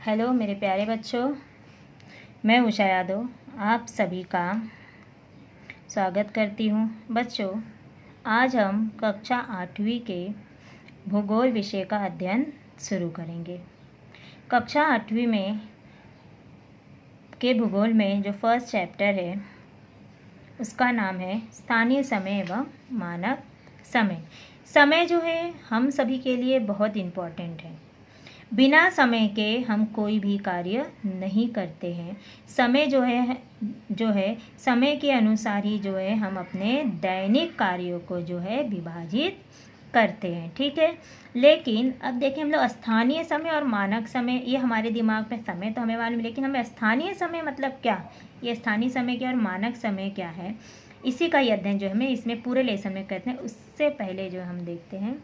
Hello मेरे प्यारे बच्चों, मैं उषा यादव आप सभी का स्वागत करती हूँ। बच्चों, आज हम कक्षा 8वीं के भूगोल विषय का अध्ययन शुरू करेंगे। कक्षा 8वीं में के भूगोल में जो फर्स्ट चैप्टर है उसका नाम है स्थानीय समय एवं मानक समय। समय जो है हम सभी के लिए बहुत इम्पोर्टेंट है। बिना समय के हम कोई भी कार्य नहीं करते हैं। समय जो है समय के अनुसार ही जो है हम अपने दैनिक कार्यों को जो है विभाजित करते हैं, ठीक है। लेकिन अब देखिए, हम लोग स्थानीय समय और मानक समय, ये हमारे दिमाग में समय तो हमें मालूम है, लेकिन हमें स्थानीय समय मतलब क्या, ये स्थानीय समय क्या और मानक समय क्या है, इसी का अध्ययन जो हमें इसमें पूरे लेसन में करते हैं। उससे पहले जो हम देखते हैं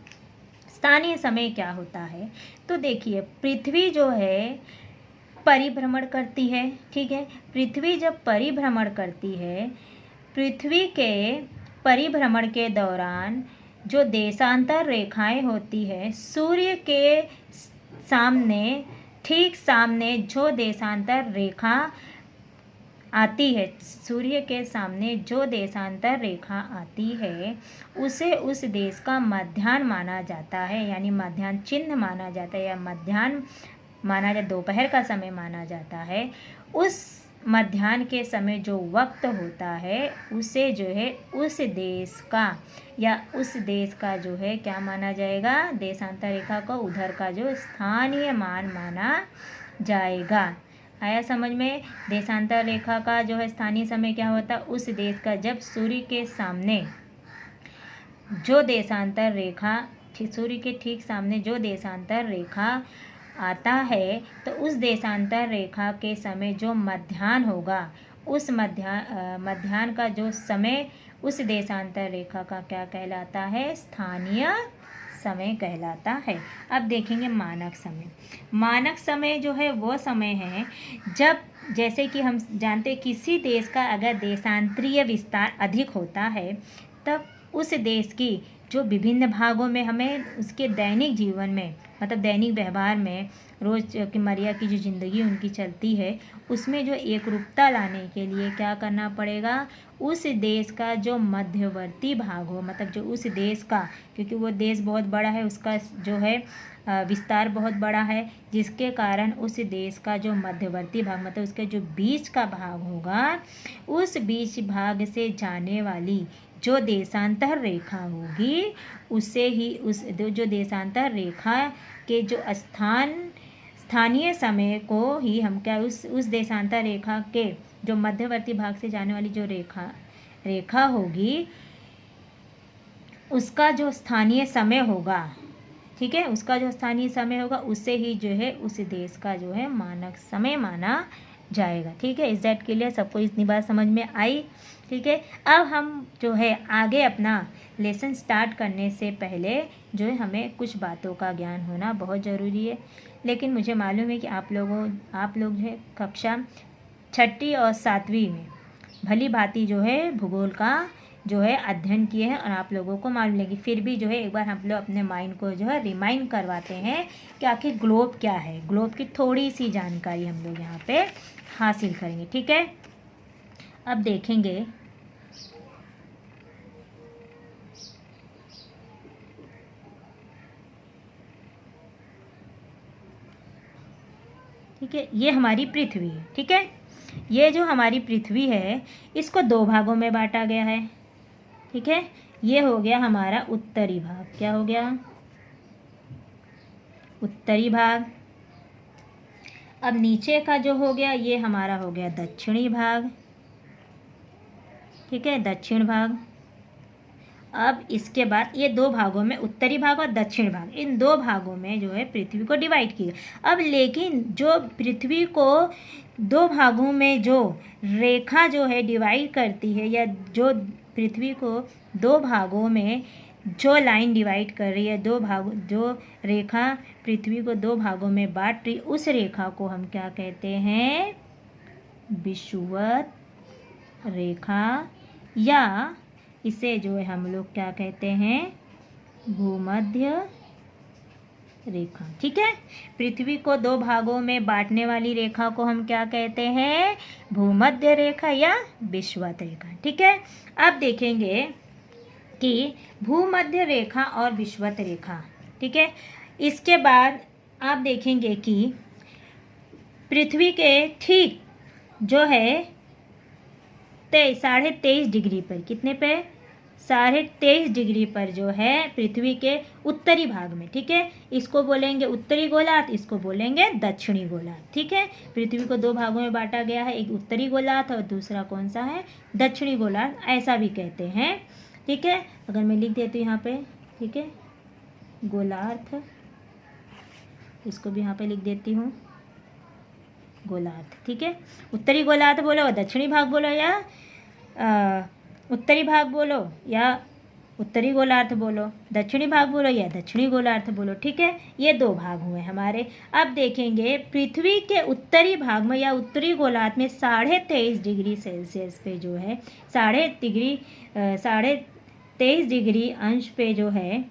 स्थानीय समय क्या होता है। तो देखिए, पृथ्वी जो है परिभ्रमण करती है, ठीक है। पृथ्वी जब परिभ्रमण करती है, पृथ्वी के परिभ्रमण के दौरान जो देशांतर रेखाएं होती है, सूर्य के सामने, ठीक सामने जो देशांतर रेखा आती है, सूर्य के सामने जो देशांतर रेखा आती है उसे उस देश का मध्याह्न माना जाता है, यानी मध्याह्न चिन्ह माना जाता है, या मध्याह्न माना जाता, दोपहर का समय माना जाता है। उस मध्याह्न के समय जो वक्त होता है उसे जो है उस देश का, या उस देश का जो है क्या माना जाएगा, देशांतर रेखा को उधर का जो स्थानीय मान माना जाएगा। आया समझ में। देशांतर रेखा का जो है स्थानीय समय क्या होता है, उस देश का जब सूर्य के सामने जो देशांतर रेखा, सूर्य के ठीक सामने जो देशांतर रेखा आता है, तो उस देशांतर रेखा के समय जो मध्याह्न होगा, उस मध्याह्न का जो समय उस देशांतर रेखा का क्या कहलाता है, स्थानीय समय कहलाता है। अब देखेंगे मानक समय। मानक समय जो है वो समय है जब, जैसे कि हम जानते हैं, किसी देश का अगर देशांतरीय विस्तार अधिक होता है, तब उस देश की जो विभिन्न भागों में हमें उसके दैनिक जीवन में, मतलब दैनिक व्यवहार में, रोज़मर्रा की जो ज़िंदगी उनकी चलती है, उसमें जो एकरूपता लाने के लिए क्या करना पड़ेगा, उस देश का जो मध्यवर्ती भाग हो, मतलब जो उस देश का, क्योंकि वो देश बहुत बड़ा है, उसका जो है विस्तार बहुत बड़ा है, जिसके कारण उस देश का जो मध्यवर्ती भाग, मतलब उसके जो बीच का भाग होगा, उस बीच भाग से जाने वाली जो देशांतर रेखा होगी, उससे ही उस जो देशांतर रेखा के जो स्थानीय समय को ही हम क्या, उस देशांतर रेखा के जो मध्यवर्ती भाग से जाने वाली जो रेखा होगी, उसका जो स्थानीय समय होगा, ठीक है, उसका जो स्थानीय समय होगा, उससे ही जो है उस देश का जो है मानक समय माना जाएगा, ठीक है। इस दैट के लिए सबको इतनी बात समझ में आई, ठीक है। अब हम जो है आगे अपना लेसन स्टार्ट करने से पहले जो है हमें कुछ बातों का ज्ञान होना बहुत ज़रूरी है। लेकिन मुझे मालूम है कि आप लोग जो है कक्षा 6ठी और 7वीं में भली भांति जो है भूगोल का जो है अध्ययन किए हैं, और आप लोगों को मालूम है। फिर भी जो है एक बार हम लोग अपने माइंड को जो है रिमाइंड करवाते हैं कि आखिर ग्लोब क्या है, ग्लोब की थोड़ी सी जानकारी हम लोग यहाँ पे हासिल करेंगे, ठीक है। अब देखेंगे ठीक है, ये हमारी पृथ्वी है, ठीक है। ये जो हमारी पृथ्वी है इसको 2 भागों में बांटा गया है, ठीक है। ये हो गया हमारा उत्तरी भाग, क्या हो गया, उत्तरी भाग। अब नीचे का जो हो गया ये हमारा हो गया दक्षिणी भाग, ठीक है, दक्षिण भाग। अब इसके बाद ये 2 भागों में, उत्तरी भाग और दक्षिण भाग, इन 2 भागों में जो है पृथ्वी को डिवाइड किया। अब लेकिन जो पृथ्वी को 2 भागों में जो रेखा जो है डिवाइड करती है, या जो पृथ्वी को 2 भागों में जो लाइन डिवाइड कर रही है, 2 भाग, जो रेखा पृथ्वी को 2 भागों में बांट रही, उस रेखा को हम क्या कहते हैं, विषुवत रेखा, या इसे जो है हम लोग क्या कहते हैं, भूमध्य रेखा। ठीक है, पृथ्वी को दो भागों में बांटने वाली रेखा को हम क्या कहते हैं? भूमध्य रेखा या विषुवत रेखा। ठीक है, अब देखेंगे कि भूमध्य रेखा और विषुवत रेखा। ठीक है, इसके बाद आप देखेंगे कि पृथ्वी के ठीक जो है 23.5 डिग्री पर, कितने पे? 23.5 डिग्री पर जो है पृथ्वी के उत्तरी भाग में। ठीक है, इसको बोलेंगे उत्तरी गोलार्ध, इसको बोलेंगे दक्षिणी गोलार्ध। ठीक है, पृथ्वी को दो भागों में बांटा गया है, एक उत्तरी गोलार्ध और दूसरा कौन सा है? दक्षिणी गोलार्ध, ऐसा भी कहते हैं। ठीक है, अगर मैं लिख देती हूँ यहाँ पे, ठीक है, गोलार्ध, इसको भी यहाँ पे लिख देती हूँ गोलार्ध। ठीक है, उत्तरी गोलार्ध बोलो, दक्षिणी भाग बोलो, या उत्तरी भाग बोलो या उत्तरी गोलार्ध बोलो, दक्षिणी भाग बोलो या दक्षिणी गोलार्ध बोलो। ठीक है, ये दो भाग हुए हमारे। अब देखेंगे पृथ्वी के उत्तरी भाग में या उत्तरी गोलार्ध में 23.5 डिग्री सेल्सियस पे जो है 23.5 डिग्री अंश पे जो है,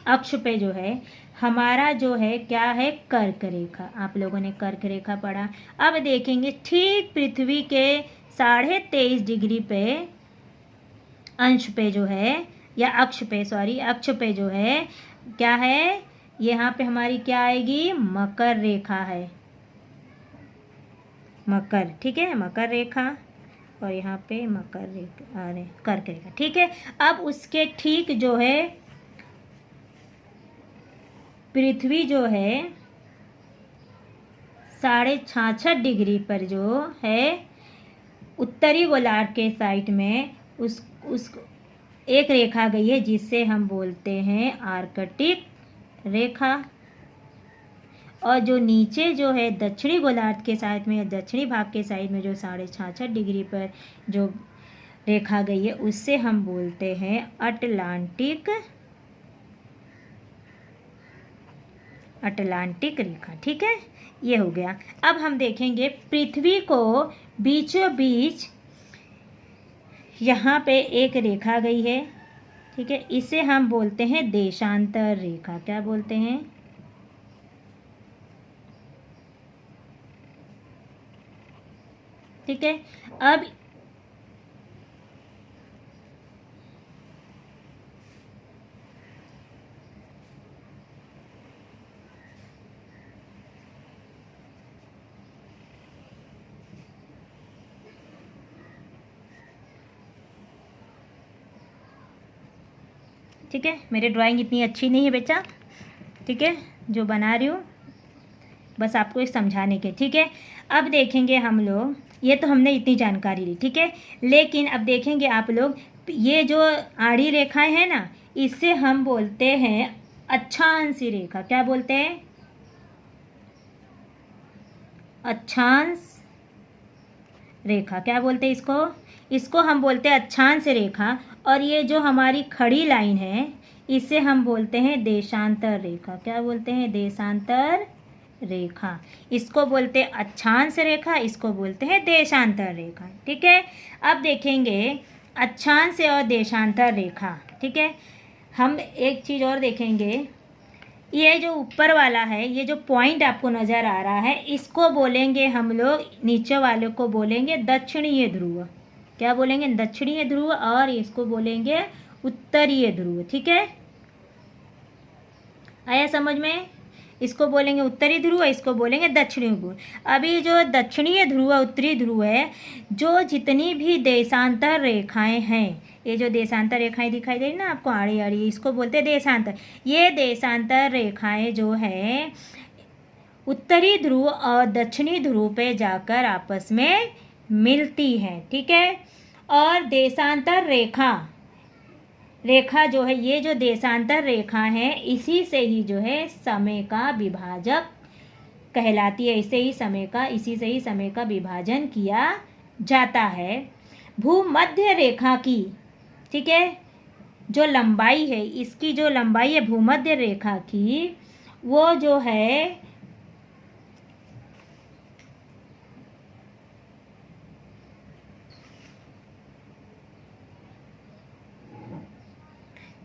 अक्ष पे जो है हमारा जो है क्या है? कर्क रेखा। आप लोगों ने कर्क रेखा पढ़ा। अब देखेंगे ठीक पृथ्वी के 23.5 डिग्री पे अंश पे जो है, या अक्ष पे, सॉरी, अक्ष पे जो है क्या है? यहाँ पे हमारी क्या आएगी? मकर रेखा है, मकर। ठीक है, मकर रेखा, और यहाँ पे मकर रेखा, अरे कर्क रेखा। ठीक है, अब उसके ठीक जो है पृथ्वी जो है 66.5 डिग्री पर जो है उत्तरी गोलार्ध के साइड में उस एक रेखा गई है जिससे हम बोलते हैं आर्कटिक रेखा। और जो नीचे जो है दक्षिणी गोलार्ध के साइड में, दक्षिणी भाग के साइड में जो 66.5 डिग्री पर जो रेखा गई है उससे हम बोलते हैं अटलांटिक रेखा। ठीक है, ये हो गया। अब हम देखेंगे पृथ्वी को बीचों बीच यहाँ पे एक रेखा गई है। ठीक है, इसे हम बोलते हैं देशांतर रेखा। क्या बोलते हैं? ठीक है, अब ठीक है, मेरी ड्राइंग इतनी अच्छी नहीं है बेटा। ठीक है, जो बना रही हूँ बस आपको एक समझाने के। ठीक है, अब देखेंगे हम लोग, ये तो हमने इतनी जानकारी ली। ठीक है, लेकिन अब देखेंगे आप लोग, ये जो आड़ी रेखाएं हैं ना, इससे हम बोलते हैं अक्षांश रेखा। क्या बोलते हैं? अक्षांश रेखा। क्या बोलते हैं इसको? इसको हम बोलते हैं अक्षांश रेखा। और ये जो हमारी खड़ी लाइन है इसे हम बोलते हैं देशांतर रेखा। क्या बोलते हैं? देशांतर रेखा। इसको बोलते हैं अक्षांश रेखा, इसको बोलते हैं देशांतर रेखा। ठीक है, अब देखेंगे अक्षांश और देशांतर रेखा। ठीक है, हम एक चीज़ और देखेंगे, ये जो ऊपर वाला है, ये जो पॉइंट आपको नज़र आ रहा है, इसको बोलेंगे हम लोग, नीचे वाले को बोलेंगे दक्षिणीय ध्रुव। क्या बोलेंगे? दक्षिणीय ध्रुव। और इसको बोलेंगे उत्तरीय ध्रुव। ठीक है, आया समझ में? इसको बोलेंगे उत्तरी ध्रुव, इसको बोलेंगे दक्षिणी ध्रुव। अभी जो दक्षिणीय ध्रुव, उत्तरी ध्रुव है, जो जितनी भी देशांतर रेखाएं हैं, ये जो देशांतर रेखाएं दिखाई दे रही ना आपको, आड़ी आड़ी, इसको बोलते हैं देशांतर। ये देशांतर रेखाएं जो है उत्तरी ध्रुव और दक्षिणी ध्रुव पे जाकर आपस में मिलती हैं। ठीक है, और देशांतर रेखा जो है, ये जो देशांतर रेखा है, इसी से ही जो है समय का विभाजक कहलाती है। इसी से ही समय का विभाजन किया जाता है। भूमध्य रेखा की, ठीक है, जो लंबाई है, इसकी जो लंबाई है भूमध्य रेखा की, वो जो है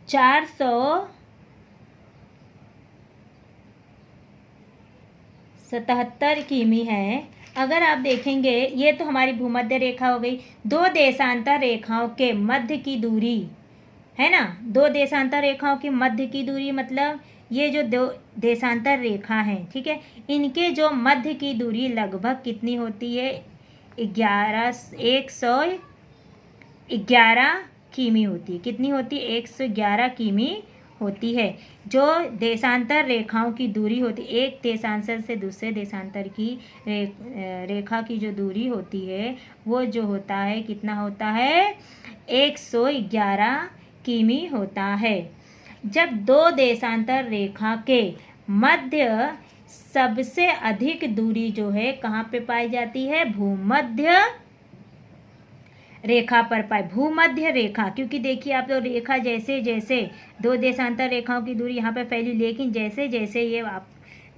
400 77 किमी है। अगर आप देखेंगे, ये तो हमारी भूमध्य रेखा हो गई। दो देशांतर रेखाओं के मध्य की दूरी है ना, दो देशांतर रेखाओं की मध्य की दूरी मतलब ये जो दो देशांतर रेखा हैं, ठीक है, इनके जो मध्य की दूरी लगभग कितनी होती है? 111 किमी होती है। कितनी होती है? 111 किमी होती है। जो देशांतर रेखाओं की दूरी होती है, एक देशांतर से दूसरे देशांतर की रेखा की जो दूरी होती है वो जो होता है कितना होता है? 111 किमी होता है। जब दो देशांतर रेखा के मध्य सबसे अधिक दूरी जो है कहाँ पे पाई जाती है? भूमध्य रेखा पर पाए। भूमध्य रेखा, क्योंकि देखिए आप लोग रेखा जैसे जैसे दो देशांतर रेखाओं की दूरी यहाँ पे फैली, लेकिन जैसे जैसे ये आप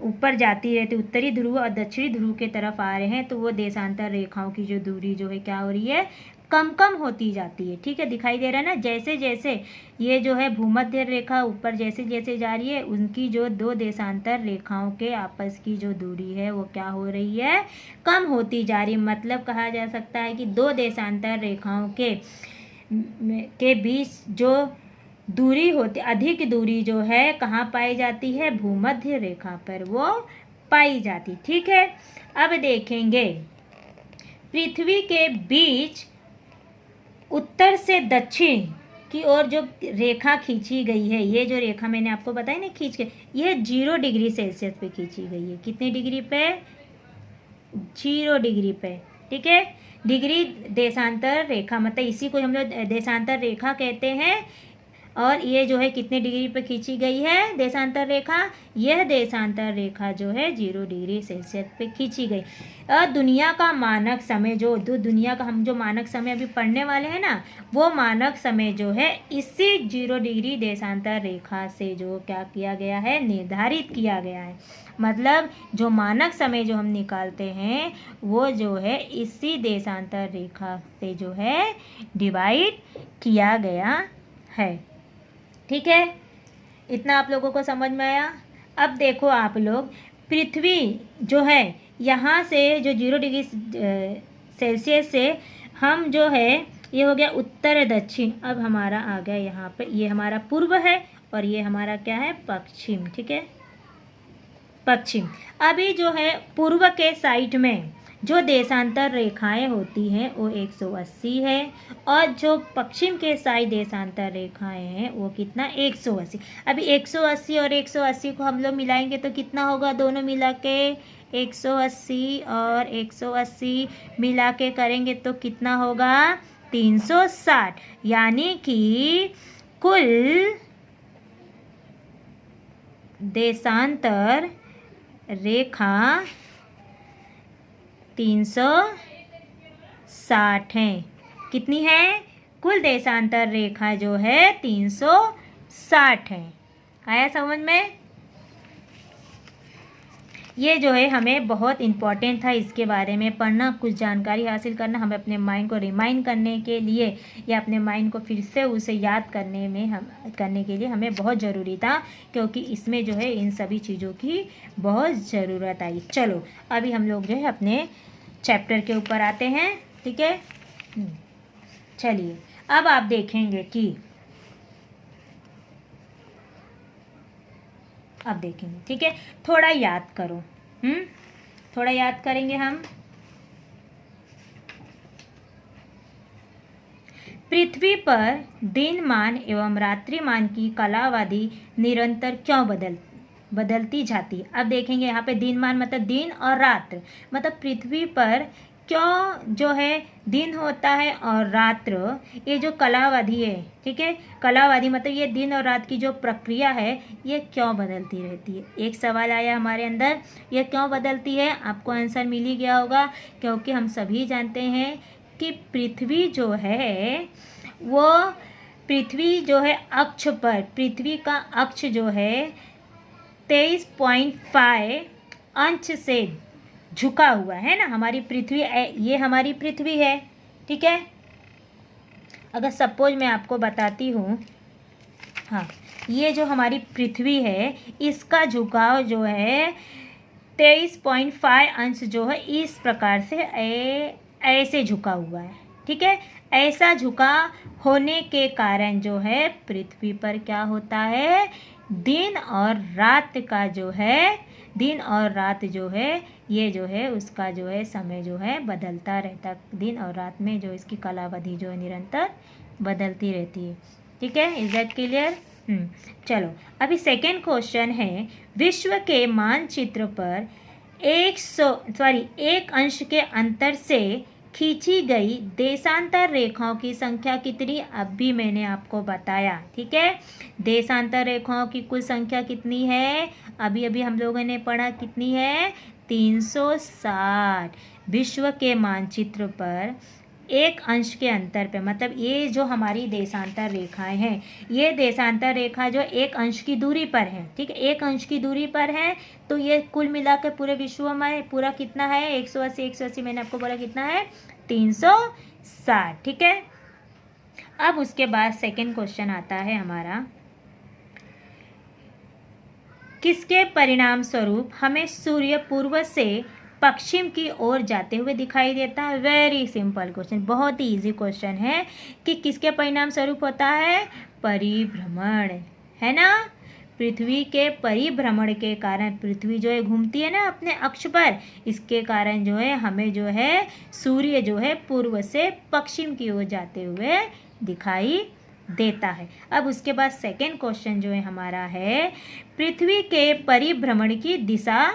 ऊपर जाती रहती, उत्तरी ध्रुव और दक्षिणी ध्रुव के तरफ आ रहे हैं, तो वो देशांतर रेखाओं की जो दूरी जो है क्या हो रही है? कम कम होती जाती है। ठीक है, दिखाई दे रहा है ना, जैसे जैसे ये जो है भूमध्य रेखा ऊपर जैसे जैसे जा रही है, उनकी जो दो देशांतर रेखाओं के आपस की जो दूरी है वो क्या हो रही है? कम होती जा रही है। मतलब कहा जा सकता है कि दो देशांतर रेखाओं के बीच जो दूरी होती, अधिक दूरी जो है कहाँ पाई जाती है? भूमध्य रेखा पर वो पाई जाती। ठीक है, अब देखेंगे पृथ्वी के बीच उत्तर से दक्षिण की ओर जो रेखा खींची गई है, ये जो रेखा मैंने आपको बताई ना खींच के, यह 0 डिग्री सेल्सियस पे खींची गई है। कितने डिग्री पे? 0 डिग्री पे। ठीक है, डिग्री देशांतर रेखा, मतलब इसी को हम लोग देशांतर रेखा कहते हैं। और ये जो है कितने डिग्री पे खींची गई है देशांतर रेखा? यह देशांतर रेखा जो है 0 डिग्री सेल्सियस पे खींची गई। और दुनिया का मानक समय जो दुनिया का हम जो मानक समय अभी पढ़ने वाले हैं ना, वो मानक समय जो है इसी 0 डिग्री देशांतर रेखा से जो क्या किया गया है? निर्धारित किया गया है। मतलब जो मानक समय जो हम निकालते हैं वो जो है इसी देशांतर रेखा से जो है डिवाइड किया गया है। ठीक है, इतना आप लोगों को समझ में आया? अब देखो आप लोग, पृथ्वी जो है यहाँ से जो 0 डिग्री सेल्सियस से हम जो है ये हो गया उत्तर दक्षिण। अब हमारा आ गया यहाँ पे, ये हमारा पूर्व है और ये हमारा क्या है? पश्चिम। ठीक है, पश्चिम। अभी जो है पूर्व के साइड में जो देशांतर रेखाएं होती हैं वो 180 है, और जो पश्चिम के साइड देशांतर रेखाएं हैं वो कितना? 180। अभी 180 और 180 को हम लोग मिलाएंगे तो कितना होगा? दोनों मिला के 180 और 180 मिला के करेंगे तो कितना होगा? 360। यानी कि कुल देशांतर रेखा 360 है। कितनी है? कुल देशांतर रेखा जो है 360 है। आया समझ में? ये जो है हमें बहुत इम्पॉर्टेंट था इसके बारे में पढ़ना, कुछ जानकारी हासिल करना, हमें अपने माइंड को रिमाइंड करने के लिए या अपने माइंड को फिर से उसे याद करने के लिए हमें बहुत ज़रूरी था, क्योंकि इसमें जो है इन सभी चीज़ों की बहुत ज़रूरत आई। चलो अभी हम लोग जो है अपने चैप्टर के ऊपर आते हैं। ठीक है, चलिए अब आप देखेंगे कि अब देखेंगे, ठीक है, थोड़ा याद करो। थोड़ा याद करेंगे हम। पृथ्वी पर दिनमान एवं रात्रिमान की कालावधि निरंतर क्यों बदलती जाती है? अब देखेंगे यहाँ पे दिनमान मतलब दिन और रात्र, मतलब पृथ्वी पर क्यों जो है दिन होता है और रात्र, ये जो कलावधि है, ठीक है, कलावधि मतलब ये दिन और रात की जो प्रक्रिया है ये क्यों बदलती रहती है? एक सवाल आया हमारे अंदर, ये क्यों बदलती है? आपको आंसर मिल ही गया होगा, क्योंकि हम सभी जानते हैं कि पृथ्वी जो है वो पृथ्वी जो है अक्ष पर, पृथ्वी का अक्ष जो है 23.5 अंश से झुका हुआ है ना। हमारी पृथ्वी, ये हमारी पृथ्वी है, ठीक है। अगर सपोज मैं आपको बताती हूँ, हाँ, ये जो हमारी पृथ्वी है इसका झुकाव जो है 23.5 अंश जो है इस प्रकार से ऐसे झुका हुआ है। ठीक है, ऐसा झुका होने के कारण जो है पृथ्वी पर क्या होता है, दिन और रात का जो है, दिन और रात जो है ये जो है उसका जो है समय जो है बदलता रहता, दिन और रात में जो इसकी कालावधि जो है निरंतर बदलती रहती है। ठीक है, इज दैट क्लियर? चलो अभी सेकेंड क्वेश्चन है, विश्व के मानचित्र पर 1 अंश के अंतर से खींची गई देशांतर रेखाओं की संख्या कितनी? अब भी मैंने आपको बताया। ठीक है, देशांतर रेखाओं की कुल संख्या कितनी है? अभी अभी हम लोगों ने पढ़ा कितनी है? 360। विश्व के मानचित्र पर 1 अंश के अंतर पे, मतलब ये जो हमारी देशांतर रेखाएं हैं, ये देशांतर रेखा जो 1 अंश की दूरी पर है। ठीक है, 1 अंश की दूरी पर है, तो ये कुल मिलाकर पूरे विश्व में पूरा कितना है? 180 मैंने आपको बोला कितना है? 360। ठीक है, अब उसके बाद सेकेंड क्वेश्चन आता है हमारा, किसके परिणाम स्वरूप हमें सूर्य पूर्व से पश्चिम की ओर जाते हुए दिखाई देता है? वेरी सिंपल क्वेश्चन, बहुत ही इजी क्वेश्चन है कि किसके परिणाम स्वरूप होता है? परिभ्रमण, है ना। पृथ्वी के परिभ्रमण के कारण पृथ्वी जो है घूमती है ना अपने अक्ष पर, इसके कारण जो है हमें जो है सूर्य जो है पूर्व से पश्चिम की ओर जाते हुए दिखाई देता है। अब उसके बाद सेकेंड क्वेश्चन जो है हमारा है, पृथ्वी के परिभ्रमण की दिशा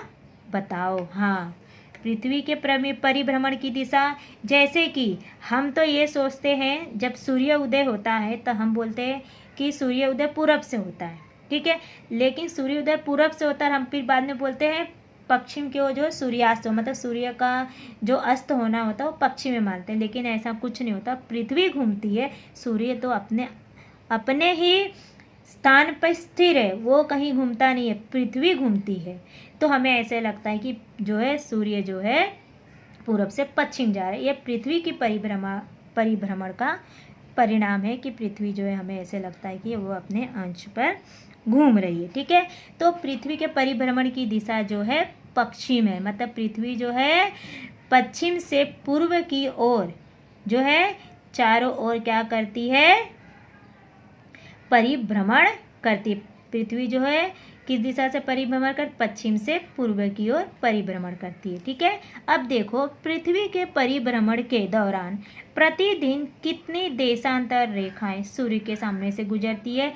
बताओ। हाँ, पृथ्वी के परिभ्रमण की दिशा, जैसे कि हम तो ये सोचते हैं जब सूर्य उदय होता है तो हम बोलते हैं कि सूर्य उदय पूरब से होता है। ठीक है, लेकिन सूर्य उदय पूरब से होता है, हम फिर बाद में बोलते हैं पश्चिम की ओर जो सूर्यास्त हो, मतलब सूर्य का जो अस्त होना होता है वो पश्चिम में मानते हैं, लेकिन ऐसा कुछ नहीं होता। पृथ्वी घूमती है, सूर्य तो अपने ही स्थान पर स्थिर है, वो कहीं घूमता नहीं है, पृथ्वी घूमती है। तो हमें ऐसे लगता है कि जो है सूर्य जो है पूरब से पश्चिम जा रहा है। ये पृथ्वी की परिभ्रमण का परिणाम है कि पृथ्वी जो है हमें ऐसे लगता है कि वो अपने अंश पर घूम रही है। ठीक है, तो पृथ्वी के परिभ्रमण की दिशा जो है पश्चिम है, मतलब पृथ्वी जो है पश्चिम से पूर्व की ओर जो है चारों ओर क्या करती है? परिभ्रमण करती। पृथ्वी जो है किस दिशा से परिभ्रमण कर? पश्चिम से पूर्व की ओर परिभ्रमण करती है। ठीक है, अब देखो पृथ्वी के परिभ्रमण के दौरान प्रतिदिन कितनी देशांतर रेखाएं सूर्य के सामने से गुजरती है?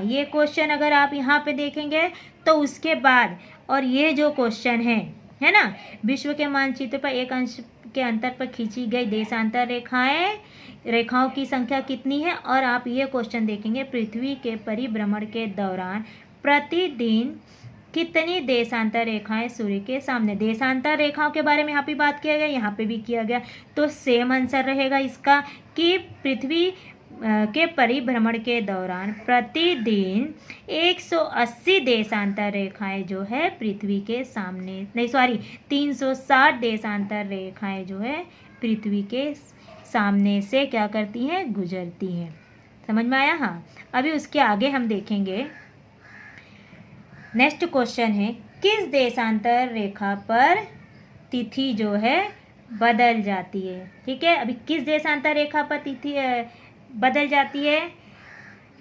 ये क्वेश्चन अगर आप यहाँ पे देखेंगे तो उसके बाद, और ये जो क्वेश्चन है ना, विश्व के मानचित्र पर 1 अंश के अंतर पर खींची गई देशांतर रेखाओं की संख्या कितनी है? और आप ये क्वेश्चन देखेंगे पृथ्वी के परिभ्रमण के दौरान प्रतिदिन कितनी देशांतर रेखाएं सूर्य के सामने। देशांतर रेखाओं के बारे में यहाँ पे बात किया गया, यहाँ पे भी किया गया, तो सेम आंसर रहेगा इसका कि पृथ्वी के परिभ्रमण के दौरान प्रतिदिन 180 देशांतर रेखाएं जो है पृथ्वी के सामने, नहीं सॉरी 360 देशांतर रेखाएं जो है पृथ्वी के सामने से क्या करती हैं? गुजरती हैं। समझ में आया? हाँ, अभी उसके आगे हम देखेंगे। नेक्स्ट क्वेश्चन है, किस देशांतर रेखा पर तिथि जो है बदल जाती है? ठीक है, अभी किस देशांतर रेखा पर तिथि बदल जाती है?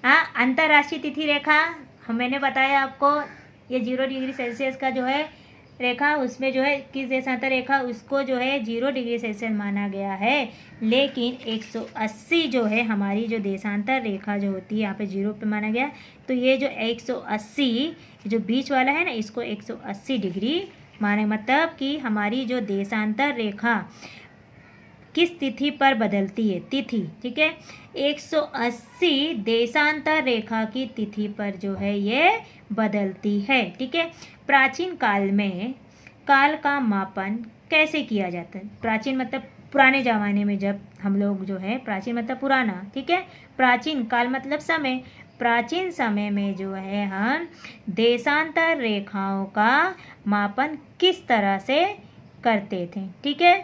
अंतर्राष्ट्रीय तिथि रेखा, मैंने बताया आपको ये 0 डिग्री सेल्सियस का जो है रेखा, उसमें जो है किस देशांतर रेखा उसको जो है 0 डिग्री सेल्सियस माना गया है, लेकिन 180 जो है हमारी जो देशांतर रेखा जो होती है यहाँ पे 0 पे माना गया, तो ये जो 180 जो बीच वाला है ना, इसको 180 डिग्री माने, मतलब कि हमारी जो देशांतर रेखा किस तिथि पर बदलती है? तिथि। ठीक है, 180 देशांतर रेखा की तिथि पर जो है ये बदलती है। ठीक है, प्राचीन काल में काल का मापन कैसे किया जाता है? प्राचीन मतलब पुराने ज़माने में, जब हम लोग जो है, प्राचीन मतलब पुराना, ठीक है, प्राचीन काल मतलब समय, प्राचीन समय में जो है हम देशांतर रेखाओं का मापन किस तरह से करते थे? ठीक है,